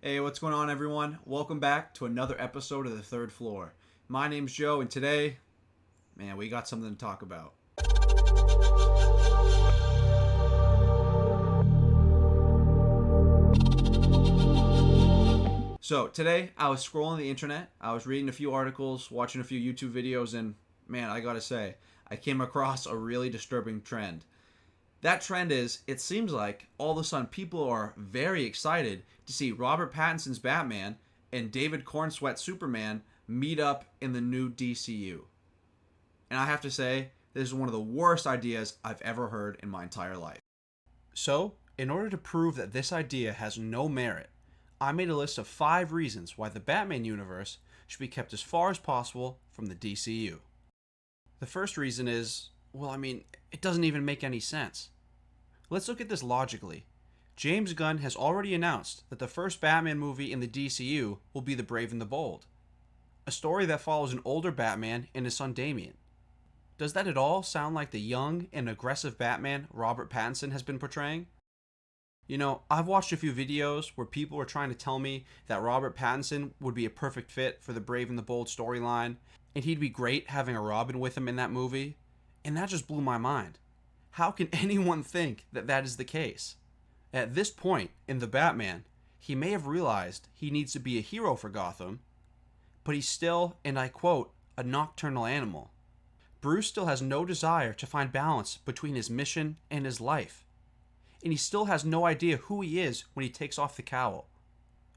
Hey, what's going on, everyone? Welcome back to another episode of The Third Floor. My name's Joe, and today, man, we got something to talk about. So, today, I was scrolling the internet, I was reading a few articles, watching a few YouTube videos, and man, I gotta say, I came across a really disturbing trend. That trend is, it seems like all of a sudden people are very excited to see Robert Pattinson's Batman and David Corenswets' Superman meet up in the new DCU. And I have to say, this is one of the worst ideas I've ever heard in my entire life. So, in order to prove that this idea has no merit, I made a list of 5 reasons why the Batman universe should be kept as far as possible from the DCU. The first reason is, it doesn't even make any sense. Let's look at this logically. James Gunn has already announced that the first Batman movie in the DCU will be The Brave and the Bold, a story that follows an older Batman and his son Damian. Does that at all sound like the young and aggressive Batman Robert Pattinson has been portraying? You know, I've watched a few videos where people are trying to tell me that Robert Pattinson would be a perfect fit for the Brave and the Bold storyline, and he'd be great having a Robin with him in that movie, and that just blew my mind. How can anyone think that that is the case? At this point in the Batman, he may have realized he needs to be a hero for Gotham, but he's still, and I quote, a nocturnal animal. Bruce still has no desire to find balance between his mission and his life. And he still has no idea who he is when he takes off the cowl.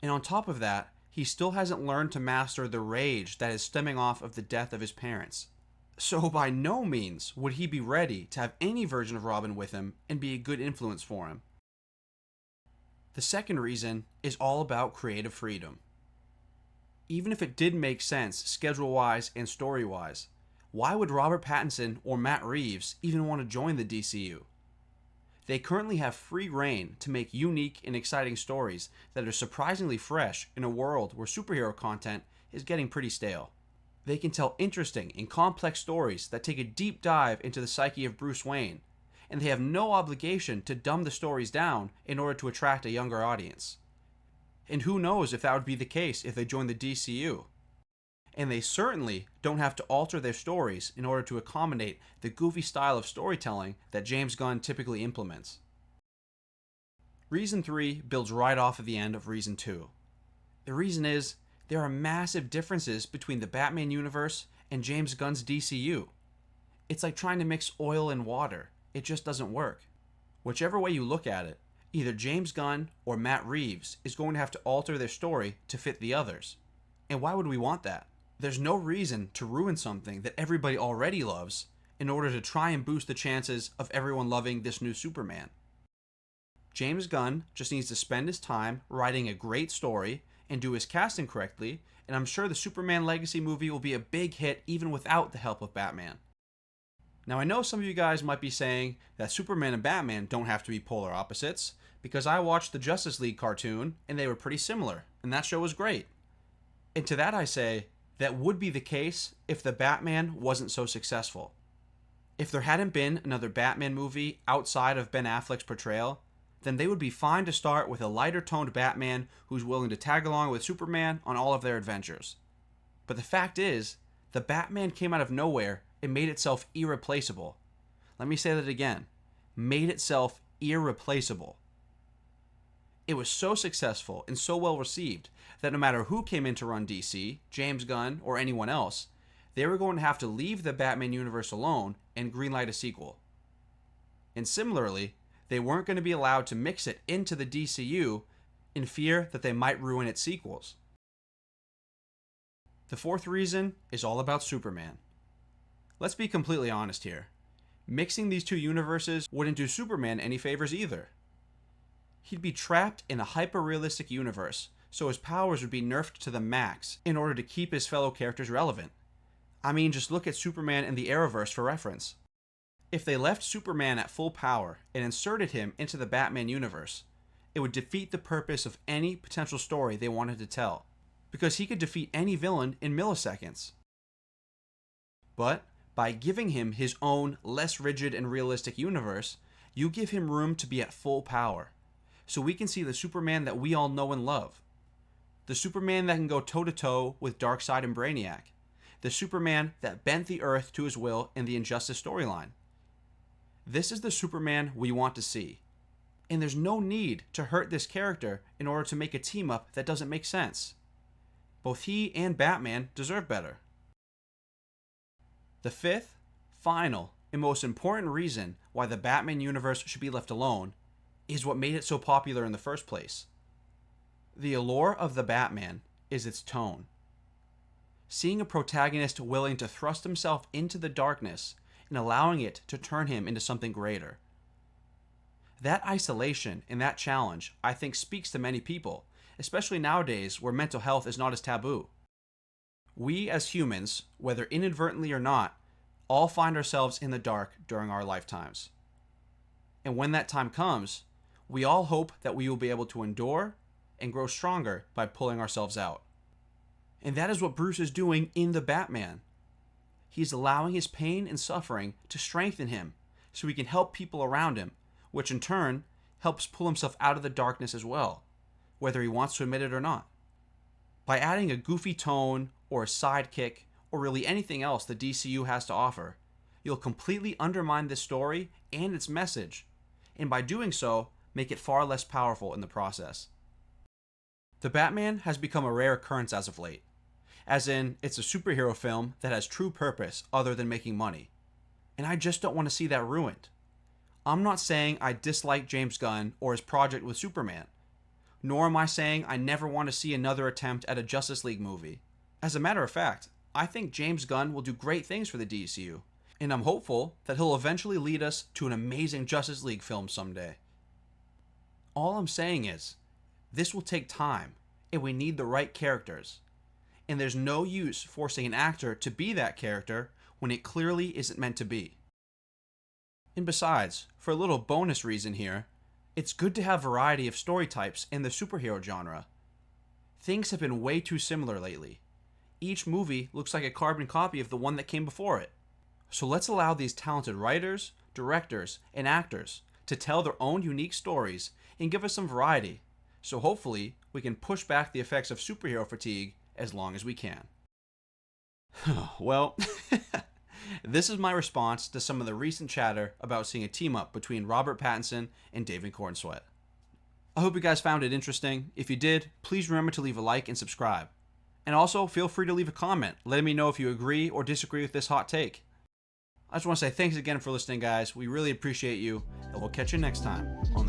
And on top of that, he still hasn't learned to master the rage that is stemming off of the death of his parents. So by no means would he be ready to have any version of Robin with him and be a good influence for him. The second reason is all about creative freedom. Even if it did make sense schedule-wise and story-wise, why would Robert Pattinson or Matt Reeves even want to join the DCU? They currently have free reign to make unique and exciting stories that are surprisingly fresh in a world where superhero content is getting pretty stale. They can tell interesting and complex stories that take a deep dive into the psyche of Bruce Wayne, and they have no obligation to dumb the stories down in order to attract a younger audience. And who knows if that would be the case if they join the DCU. And they certainly don't have to alter their stories in order to accommodate the goofy style of storytelling that James Gunn typically implements. Reason 3 builds right off of the end of Reason 2. The reason is, there are massive differences between the Batman universe and James Gunn's DCU. It's like trying to mix oil and water. It just doesn't work. Whichever way you look at it, either James Gunn or Matt Reeves is going to have to alter their story to fit the others. And why would we want that? There's no reason to ruin something that everybody already loves in order to try and boost the chances of everyone loving this new Superman. James Gunn just needs to spend his time writing a great story and do his casting correctly, and I'm sure the Superman Legacy movie will be a big hit even without the help of Batman. Now I know some of you guys might be saying that Superman and Batman don't have to be polar opposites, because I watched the Justice League cartoon and they were pretty similar, and that show was great. And to that I say, that would be the case if the Batman wasn't so successful. If there hadn't been another Batman movie outside of Ben Affleck's portrayal, then they would be fine to start with a lighter toned Batman who's willing to tag along with Superman on all of their adventures. But the fact is, the Batman came out of nowhere and made itself irreplaceable. Let me say that again. Made itself irreplaceable. It was so successful and so well received that no matter who came in to run DC, James Gunn or anyone else, they were going to have to leave the Batman universe alone and greenlight a sequel. And similarly, they weren't going to be allowed to mix it into the DCU in fear that they might ruin its sequels. The fourth reason is all about Superman. Let's be completely honest here. Mixing these two universes wouldn't do Superman any favors either. He'd be trapped in a hyper-realistic universe, so his powers would be nerfed to the max in order to keep his fellow characters relevant. I mean, just look at Superman and the Arrowverse for reference. If they left Superman at full power and inserted him into the Batman universe, it would defeat the purpose of any potential story they wanted to tell, because he could defeat any villain in milliseconds. But by giving him his own less rigid and realistic universe, you give him room to be at full power, so we can see the Superman that we all know and love. The Superman that can go toe-to-toe with Darkseid and Brainiac. The Superman that bent the Earth to his will in the Injustice storyline. This is the Superman we want to see. And there's no need to hurt this character in order to make a team-up that doesn't make sense. Both he and Batman deserve better. The fifth, final, and most important reason why the Batman universe should be left alone is what made it so popular in the first place. The allure of the Batman is its tone. Seeing a protagonist willing to thrust himself into the darkness and allowing it to turn him into something greater. That isolation and that challenge, I think, speaks to many people, especially nowadays where mental health is not as taboo. We as humans, whether inadvertently or not, all find ourselves in the dark during our lifetimes. And when that time comes, we all hope that we will be able to endure and grow stronger by pulling ourselves out. And that is what Bruce is doing in The Batman. He's allowing his pain and suffering to strengthen him so he can help people around him, which in turn helps pull himself out of the darkness as well, whether he wants to admit it or not. By adding a goofy tone or a sidekick or really anything else the DCU has to offer, you'll completely undermine this story and its message, and by doing so, make it far less powerful in the process. The Batman has become a rare occurrence as of late, as in, it's a superhero film that has true purpose other than making money. And I just don't want to see that ruined. I'm not saying I dislike James Gunn or his project with Superman, nor am I saying I never want to see another attempt at a Justice League movie. As a matter of fact, I think James Gunn will do great things for the DCU, and I'm hopeful that he'll eventually lead us to an amazing Justice League film someday. All I'm saying is, this will take time, and we need the right characters. And there's no use forcing an actor to be that character when it clearly isn't meant to be. And besides, for a little bonus reason here, it's good to have variety of story types in the superhero genre. Things have been way too similar lately. Each movie looks like a carbon copy of the one that came before it. So let's allow these talented writers, directors, and actors to tell their own unique stories and give us some variety. So hopefully, we can push back the effects of superhero fatigue as long as we can. Well, this is my response to some of the recent chatter about seeing a team-up between Robert Pattinson and David Corenswets. I hope you guys found it interesting. If you did, please remember to leave a like and subscribe. And also, feel free to leave a comment, letting me know if you agree or disagree with this hot take. I just want to say thanks again for listening, guys. We really appreciate you, and we'll catch you next time on